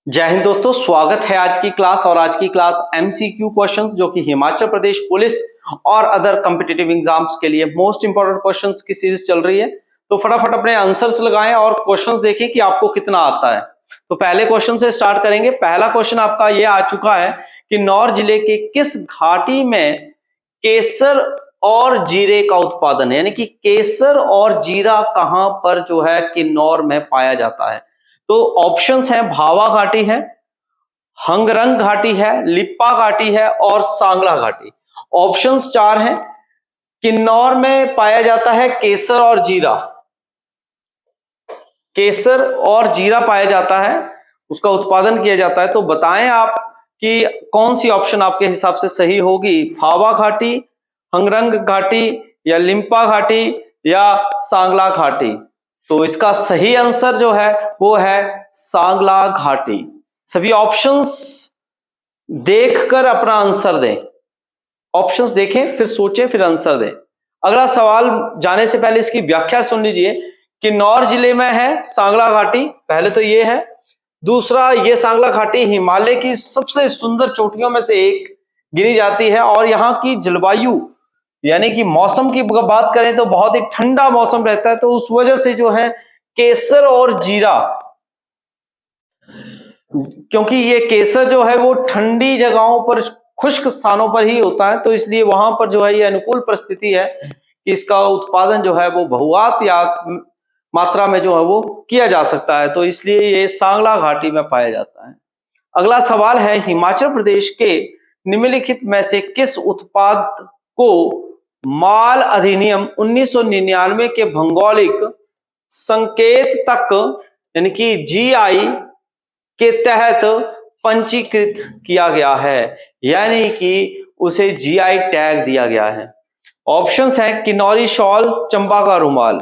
जय हिंद दोस्तों, स्वागत है आज की क्लास। और आज की क्लास एमसीक्यू क्वेश्चंस जो कि हिमाचल प्रदेश पुलिस और अदर कॉम्पिटिटिव एग्जाम्स के लिए मोस्ट इंपोर्टेंट क्वेश्चंस की सीरीज चल रही है। तो फटाफट अपने आंसर्स लगाएं और क्वेश्चंस देखें कि आपको कितना आता है। तो पहले क्वेश्चन से स्टार्ट करेंगे। पहला क्वेश्चन आपका ये आ चुका है कि किन्नौर जिले के किस घाटी में केसर और जीरे का उत्पादन है, यानी कि केसर और जीरा कहां पर जो है किन्नौर में पाया जाता है। तो ऑप्शंस हैं, भावा घाटी है, हंगरंग घाटी है, लिप्पा घाटी है और सांगला घाटी। ऑप्शंस चार हैं। किन्नौर में पाया जाता है केसर और जीरा, केसर और जीरा पाया जाता है, उसका उत्पादन किया जाता है। तो बताएं आप कि कौन सी ऑप्शन आपके हिसाब से सही होगी, भावा घाटी, हंगरंग घाटी या लिम्पा घाटी या सांगला घाटी। तो इसका सही आंसर जो है वो है सांगला घाटी। सभी ऑप्शंस देखकर अपना आंसर दें। ऑप्शंस देखें, फिर सोचें, फिर आंसर दें। अगला सवाल जाने से पहले इसकी व्याख्या सुन लीजिए। किन्नौर जिले में है सांगला घाटी, पहले तो ये है। दूसरा, ये सांगला घाटी हिमालय की सबसे सुंदर चोटियों में से एक गिनी जाती है और यहाँ की जलवायु यानी कि मौसम की बात करें तो बहुत ही ठंडा मौसम रहता है। तो उस वजह से जो है केसर और जीरा, क्योंकि ये केसर जो है वो ठंडी जगहों पर, खुश्क स्थानों पर ही होता है, तो इसलिए वहां पर जो है ये अनुकूल परिस्थिति है कि इसका उत्पादन जो है वो बहुआत या मात्रा में जो है वो किया जा सकता है। तो इसलिए ये सांगला घाटी में पाया जाता है। अगला सवाल है, हिमाचल प्रदेश के निम्नलिखित में से किस उत्पाद को माल अधिनियम 1999 के भौगोलिक संकेत तक यानी कि जीआई के तहत पंजीकृत किया गया है, यानी कि उसे जीआई टैग दिया गया है। ऑप्शंस हैं, किन्नौरी शॉल, चंबा का रुमाल,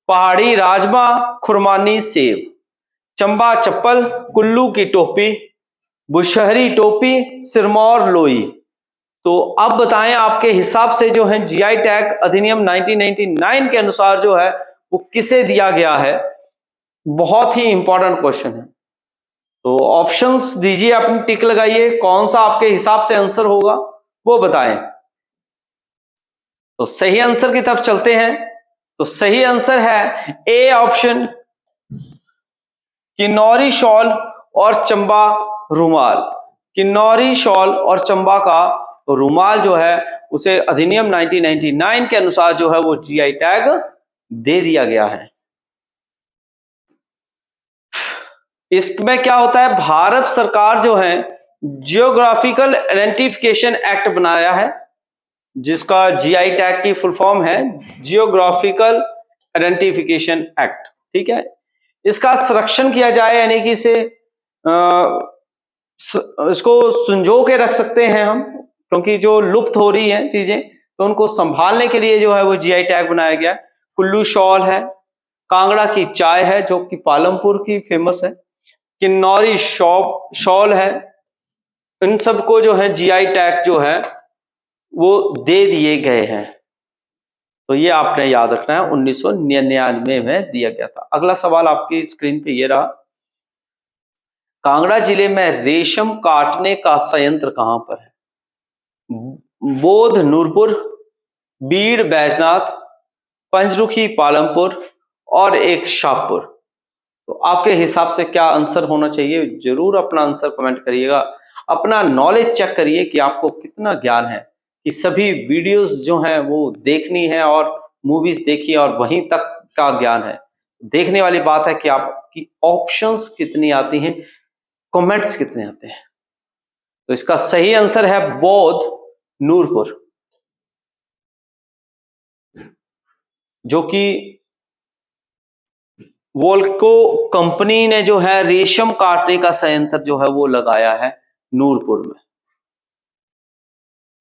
पहाड़ी राजमा, खुरमानी सेब, चंबा चप्पल, कुल्लू की टोपी, बुशहरी टोपी, सिरमौर लोई। तो अब बताएं आपके हिसाब से जो है जीआई टैग अधिनियम 1999 के अनुसार जो है वो किसे दिया गया है। बहुत ही इंपॉर्टेंट क्वेश्चन है। तो ऑप्शंस दीजिए, अपनी टिक लगाइए, कौन सा आपके हिसाब से आंसर होगा वो बताएं। तो सही आंसर की तरफ चलते हैं। तो सही आंसर है ए ऑप्शन, किन्नौरी शॉल और चंबा रुमाल। किन्नौरी शॉल और चंबा का रुमाल जो है उसे अधिनियम 1999 के अनुसार जो है वो जीआई टैग दे दिया गया है। इसमें क्या होता है, भारत सरकार जो है जियोग्राफिकल आइडेंटिफिकेशन एक्ट बनाया है, जिसका जीआई टैग की फुल फॉर्म है जियोग्राफिकल आइडेंटिफिकेशन एक्ट। ठीक है, इसका संरक्षण किया जाए, यानी कि इसे इसको संजो के रख सकते हैं हम, क्योंकि जो लुप्त हो रही है चीजें, तो उनको संभालने के लिए जो है वो जीआई टैग बनाया गया। कुल्लू शॉल है, कांगड़ा की चाय है जो कि पालमपुर की फेमस है, किन्नौरी शॉल है, इन सबको जो है जीआई टैग जो है वो दे दिए गए हैं। तो ये आपने याद रखना है, 1999 में दिया गया था। अगला सवाल आपकी स्क्रीन पे ये रहा, कांगड़ा जिले में रेशम काटने का संयंत्र कहां पर है? बोध नूरपुर, बीड़ बैजनाथ, पंचरुखी पालमपुर और एक शाहपुर। तो आपके हिसाब से क्या आंसर होना चाहिए? जरूर अपना आंसर कमेंट करिएगा। अपना नॉलेज चेक करिए कि आपको कितना ज्ञान है, कि सभी वीडियोस जो हैं वो देखनी है और मूवीज देखिए और वहीं तक का ज्ञान है। देखने वाली बात है कि आपकी ऑप्शंस कितनी आती हैं, कमेंट्स कितने आते हैं। तो इसका सही आंसर है बोध नूरपुर, जो कि वोल्को कंपनी ने जो है रेशम काटने का संयंत्र जो है वो लगाया है नूरपुर में।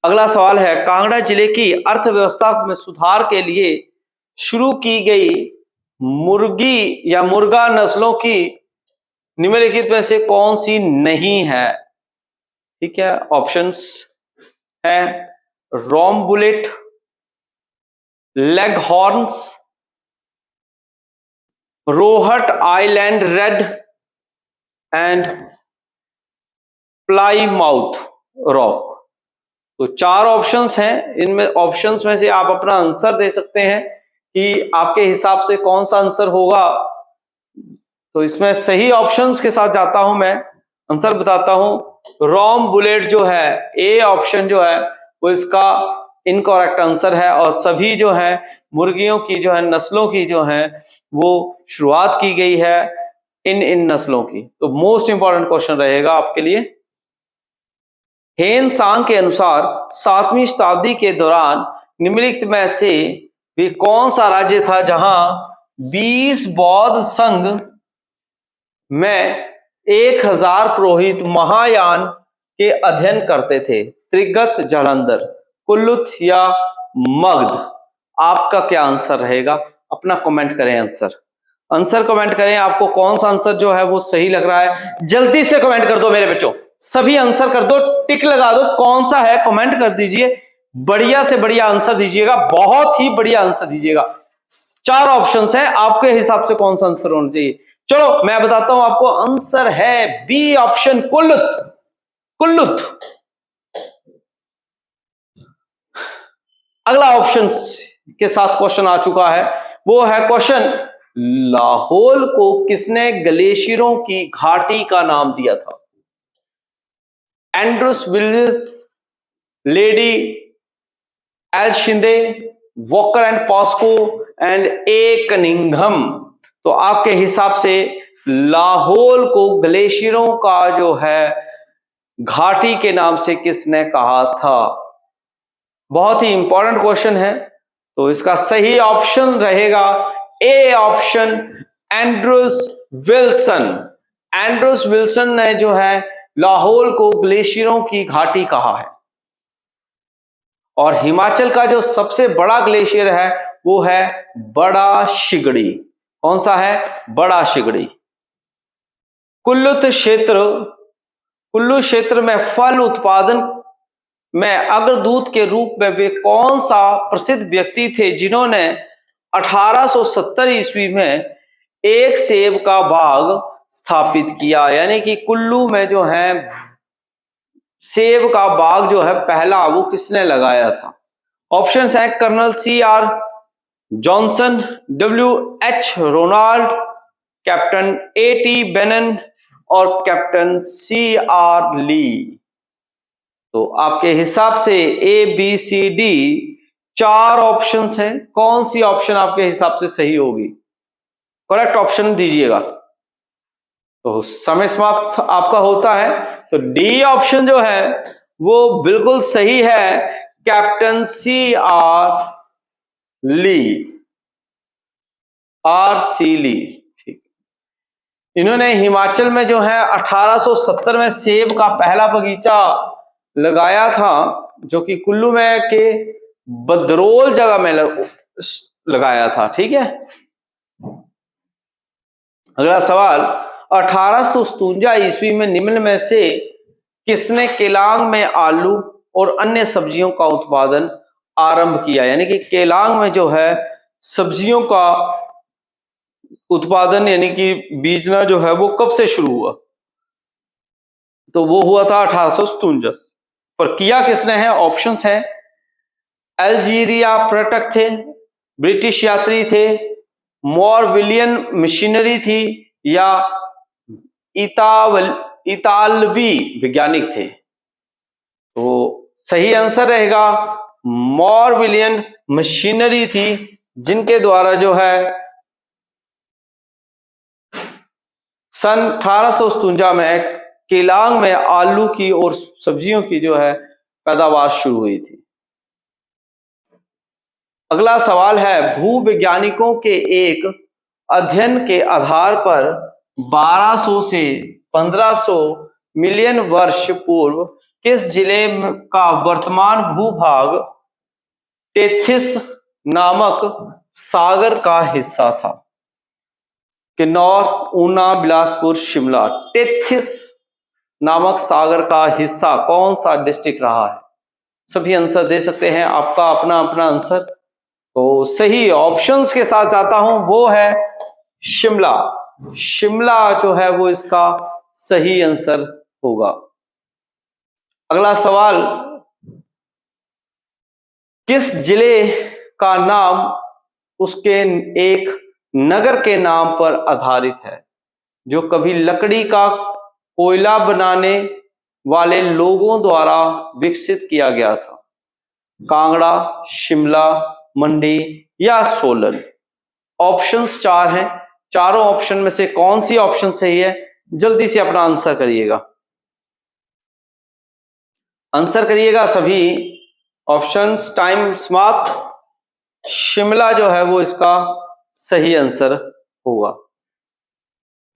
अगला सवाल है, कांगड़ा जिले की अर्थव्यवस्था में सुधार के लिए शुरू की गई मुर्गी या मुर्गा नस्लों की निम्नलिखित में से कौन सी नहीं है? ठीक है, ऑप्शंस है Rome bullet, leghorns, Rhode Island Red and Plymouth Rock. तो 4 ऑप्शंस हैं, इनमें ऑप्शंस में से आप अपना आंसर दे सकते हैं कि आपके हिसाब से कौन सा आंसर होगा। तो इसमें सही ऑप्शंस के साथ जाता हूं, मैं आंसर बताता हूं। रोम बुलेट जो है, ए ऑप्शन जो है वो इसका इनकरेक्ट आंसर है, और सभी जो है मुर्गियों की जो है नस्लों की जो है वो शुरुआत की गई है इन नस्लों की। तो मोस्ट इंपॉर्टेंट क्वेश्चन रहेगा आपके लिए। हेन सांग के अनुसार 7वीं शताब्दी के दौरान निम्नलिखित में से भी कौन सा राज्य था जहां 20 बौद्ध संघ में 1000 पुरोहित महायान के अध्ययन करते थे? त्रिगत, जालंधर, कुल्लुथ या मगध? आपका क्या आंसर रहेगा? अपना कमेंट करें, आंसर कमेंट करें। आपको कौन सा आंसर जो है वो सही लग रहा है, जल्दी से कमेंट कर दो मेरे बच्चों, सभी आंसर कर दो, टिक लगा दो, कौन सा है कमेंट कर दीजिए। बढ़िया से बढ़िया आंसर दीजिएगा, बहुत ही बढ़िया आंसर दीजिएगा। 4 ऑप्शंस हैं, आपके हिसाब से कौन सा आंसर होना चाहिए? चलो मैं बताता हूं आपको, आंसर है बी ऑप्शन, कुल्लुथ। कुल्लुथ। अगला ऑप्शन के साथ क्वेश्चन आ चुका है, वो है क्वेश्चन, लाहौल को किसने ग्लेशियरों की घाटी का नाम दिया था? एंड्रूस विलियम्स, लेडी एल्शिंदे, Walker and Pasco and A Cunningham. तो आपके हिसाब से लाहौल को ग्लेशियरों का जो है घाटी के नाम से किसने कहा था? बहुत ही इंपॉर्टेंट क्वेश्चन है। तो इसका सही ऑप्शन रहेगा A option, Andrews Wilson. Andrews Wilson ने जो है लाहौल को ग्लेशियरों की घाटी कहा है। और हिमाचल का जो सबसे बड़ा ग्लेशियर है वो है बड़ा शिगड़ी। कौन सा है? बड़ा शिगड़ी। कुल्लू क्षेत्र में फल उत्पादन में अग्रदूत के रूप में वे कौन सा प्रसिद्ध व्यक्ति थे जिन्होंने 1870 ईस्वी में एक सेब का बाग स्थापित किया? यानी कि कुल्लू में जो है सेब का बाग जो है पहला वो किसने लगाया था? ऑप्शन है colonel C.R. Johnson, W.H. Ronald, captain A.T. Bennon और कैप्टन C.R. ली। तो आपके हिसाब से ABCD 4 ऑप्शंस हैं, कौन सी ऑप्शन आपके हिसाब से सही होगी? करेक्ट ऑप्शन दीजिएगा। तो समय समाप्त आपका होता है। तो डी ऑप्शन जो है वो बिल्कुल सही है, कैप्टन C.R. ली, R.C. ली। ठीक, इन्होंने हिमाचल में जो है 1870 में सेब का पहला बगीचा लगाया था, जो कि कुल्लू में के बदरोल जगह में लगाया था। ठीक है, अगला सवाल, 1857 ईस्वी में निम्न में से किसने केलांग में आलू और अन्य सब्जियों का उत्पादन आरंभ किया? यानी कि केलांग में जो है सब्जियों का उत्पादन यानी कि बीजना जो है वो कब से शुरू हुआ? तो वो हुआ था 1857। पर किया किसने है? ऑप्शंस है, अल्जीरिया पर्यटक थे, ब्रिटिश यात्री थे, मॉरविलियन मिशनरी थी, या इतालवी वैज्ञानिक थे? तो सही आंसर रहेगा मॉरविलियन मशीनरी थी, जिनके द्वारा जो है सन 1857 में केलांग में आलू की और सब्जियों की जो है पैदावार शुरू हुई थी। अगला सवाल है, भूवैज्ञानिकों के एक अध्ययन के आधार पर 1200 से 1500 मिलियन वर्ष पूर्व किस जिले का वर्तमान भूभाग टेथिस नामक सागर का हिस्सा था? किन्नौर, ऊना, बिलासपुर, शिमला। टेथिस नामक सागर का हिस्सा कौन सा डिस्ट्रिक्ट रहा है? सभी आंसर दे सकते हैं, आपका अपना अपना आंसर। तो सही ऑप्शंस के साथ जाता हूं, वो है शिमला। शिमला जो है वो इसका सही आंसर होगा। अगला सवाल, किस जिले का नाम उसके एक नगर के नाम पर आधारित है, जो कभी लकड़ी का कोयला बनाने वाले लोगों द्वारा विकसित किया गया था? कांगड़ा, शिमला, मंडी या सोलन? ऑप्शंस 4 हैं। चारों ऑप्शन में से कौन सी ऑप्शन सही है? जल्दी से अपना आंसर करिएगा। आंसर करिएगा सभी। ऑप्शंस, टाइम समाप्त। शिमला जो है वो इसका सही आंसर होगा।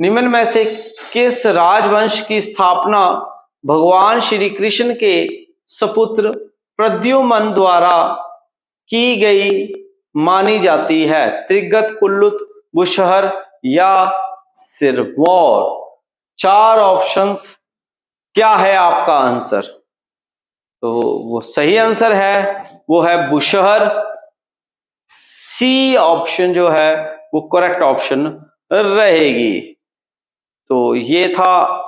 निम्न में से किस राजवंश की स्थापना भगवान श्री कृष्ण के सपुत्र प्रद्युम्न द्वारा की गई मानी जाती है? त्रिगत, कुल्लुत, बुशहर या सिरमौर? 4 ऑप्शंस, क्या है आपका आंसर? तो वो सही आंसर है वो है बुशहर। सी ऑप्शन जो है वो करेक्ट ऑप्शन रहेगी। तो ये था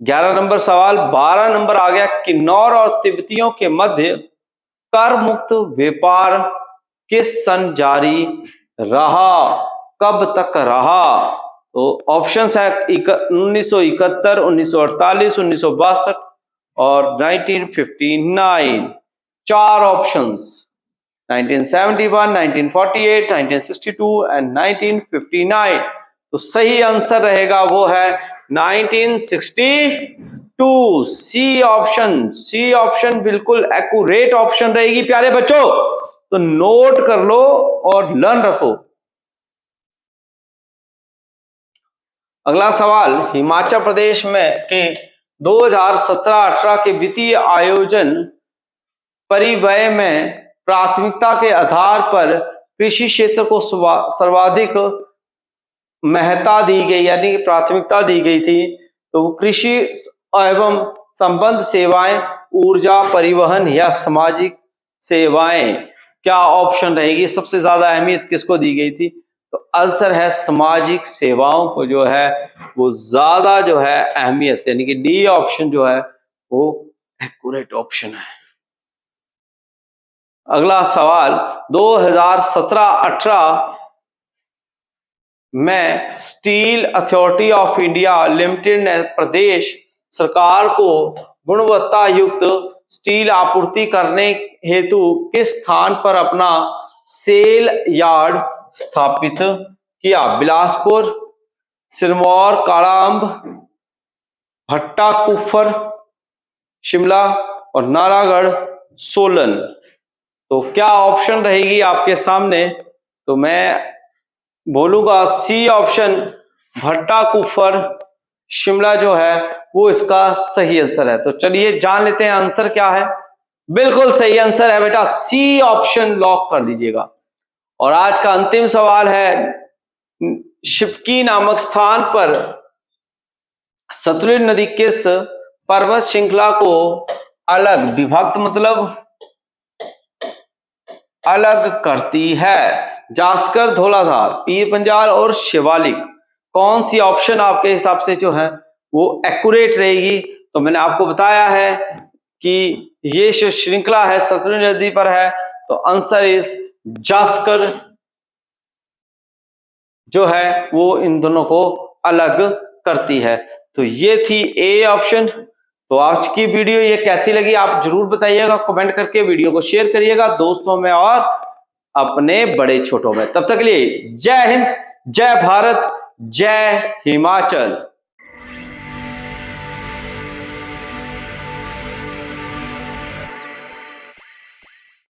11 नंबर सवाल। 12 नंबर आ गया, किन्नौर और तिब्बतियों के मध्य कर मुक्त व्यापार किस सन जारी रहा, कब तक रहा? तो ऑप्शंस है 1971, 1948, 1962 और 1959। 4 ऑप्शंस, 1971, 1948, 1962 एंड 1959। तो सही आंसर रहेगा वो है 1962। सी ऑप्शन, सी ऑप्शन बिल्कुल एक्यूरेट ऑप्शन रहेगी प्यारे बच्चों। तो नोट कर लो और लर्न रखो। अगला सवाल, हिमाचल प्रदेश में के 2017-18 के वित्तीय आयोजन परिव्यय में प्राथमिकता के आधार पर कृषि क्षेत्र को सर्वाधिक महत्ता दी गई, यानी प्राथमिकता दी गई थी। तो कृषि एवं संबंध सेवाएं, ऊर्जा, परिवहन या सामाजिक सेवाएं? क्या ऑप्शन रहेगी? सबसे ज्यादा अहमियत किसको दी गई थी? तो आंसर है सामाजिक सेवाओं को जो है वो ज्यादा जो है अहमियत, यानी कि डी ऑप्शन जो है वो एक्यूरेट ऑप्शन है। अगला सवाल, 2017-18 में steel authority of India limited ने प्रदेश सरकार को गुणवत्ता युक्त स्टील आपूर्ति करने हेतु किस स्थान पर अपना सेल यार्ड स्थापित किया? बिलासपुर, सिरमौर, कालाअंब, भट्टा कुफर, शिमला और नालागढ़, सोलन? तो क्या ऑप्शन रहेगी आपके सामने? तो मैं बोलूंगा सी ऑप्शन, भट्टा कुफर, शिमला जो है वो इसका सही आंसर है। तो चलिए जान लेते हैं आंसर क्या है। बिल्कुल सही आंसर है बेटा, सी ऑप्शन लॉक कर दीजिएगा। और आज का अंतिम सवाल है, शिवकी नामक स्थान पर सतलुज नदी किस पर्वत श्रृंखला को अलग, विभक्त मतलब अलग करती है? जास्कर, धौलाधार, पीर पंजाल और शिवालिक? कौन सी ऑप्शन आपके हिसाब से जो है वो एक्यूरेट रहेगी? तो मैंने आपको बताया है कि ये जो श्रृंखला है सतलुज नदी पर है, तो आंसर इज जास्कर जो है वो इन दोनों को अलग करती है। तो ये थी ए ऑप्शन। तो आज की वीडियो ये कैसी लगी आप जरूर बताइएगा कमेंट करके, वीडियो को शेयर करिएगा दोस्तों में और अपने बड़े छोटों में। तब तक के लिए जय हिंद, जय भारत, जय हिमाचल।